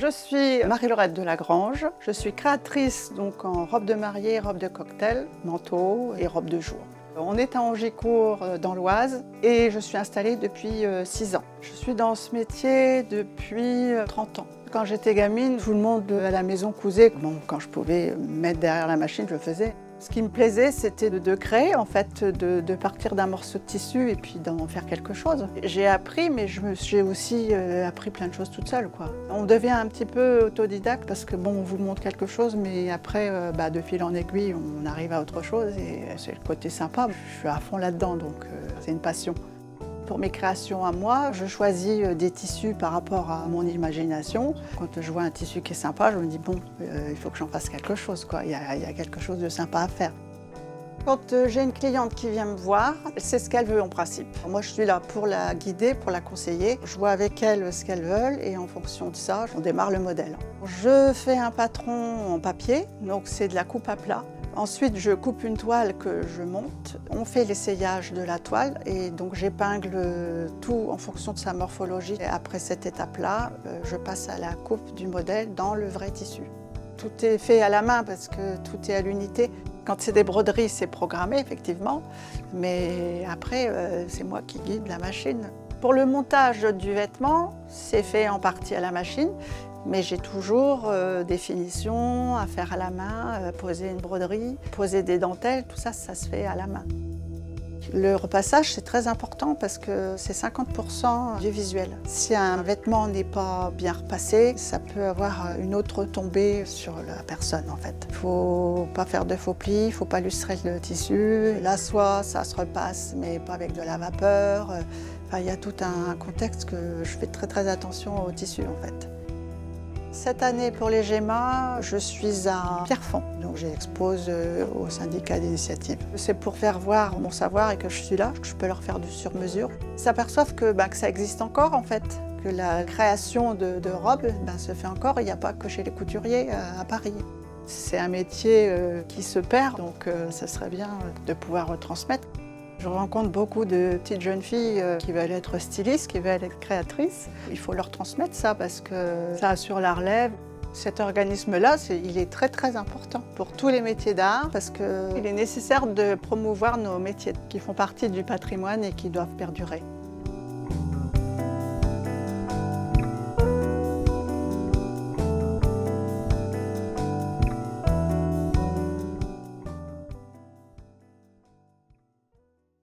Je suis Marie-Laurette Delagrange, je suis créatrice donc en robe de mariée, robe de cocktail, manteau et robe de jour. On est à Angicourt dans l'Oise et je suis installée depuis 6 ans. Je suis dans ce métier depuis 30 ans. Quand j'étais gamine, tout le monde à la maison cousait. Bon, quand je pouvais me mettre derrière la machine, je le faisais. Ce qui me plaisait, c'était de créer, en fait, de partir d'un morceau de tissu et puis d'en faire quelque chose. J'ai appris, mais j'ai aussi appris plein de choses toute seule, quoi. On devient un petit peu autodidacte parce que bon, on vous montre quelque chose, mais après, de fil en aiguille, on arrive à autre chose et c'est le côté sympa. Je suis à fond là-dedans, donc c'est une passion. Pour mes créations à moi, je choisis des tissus par rapport à mon imagination. Quand je vois un tissu qui est sympa, je me dis bon, il faut que j'en fasse quelque chose, quoi. Il y a quelque chose de sympa à faire. Quand j'ai une cliente qui vient me voir, c'est ce qu'elle veut en principe. Moi, je suis là pour la guider, pour la conseiller. Je vois avec elle ce qu'elle veut et en fonction de ça, on démarre le modèle. Je fais un patron en papier, donc c'est de la coupe à plat. Ensuite, je coupe une toile que je monte. On fait l'essayage de la toile et donc j'épingle tout en fonction de sa morphologie. Et après cette étape-là, je passe à la coupe du modèle dans le vrai tissu. Tout est fait à la main parce que tout est à l'unité. Quand c'est des broderies, c'est programmé effectivement, mais après, c'est moi qui guide la machine. Pour le montage du vêtement, c'est fait en partie à la machine. Mais j'ai toujours des finitions à faire à la main, poser une broderie, poser des dentelles, tout ça, ça se fait à la main. Le repassage, c'est très important parce que c'est 50% du visuel. Si un vêtement n'est pas bien repassé, ça peut avoir une autre tombée sur la personne en fait. Il ne faut pas faire de faux plis, il ne faut pas lustrer le tissu. La soie, ça se repasse, mais pas avec de la vapeur. Enfin, il y a tout un contexte que je fais très attention au tissu en fait. Cette année, pour les GEMA, je suis à Pierrefonds, donc j'expose au syndicat d'initiative. C'est pour faire voir mon savoir et que je suis là, que je peux leur faire du sur-mesure. Ils s'aperçoivent que ça existe encore en fait, que la création de robes se fait encore, il n'y a pas que chez les couturiers à Paris. C'est un métier qui se perd, donc ça serait bien de pouvoir retransmettre. Je rencontre beaucoup de petites jeunes filles qui veulent être stylistes, qui veulent être créatrices. Il faut leur transmettre ça parce que ça assure la relève. Cet organisme-là, il est très important pour tous les métiers d'art parce qu'il est nécessaire de promouvoir nos métiers qui font partie du patrimoine et qui doivent perdurer.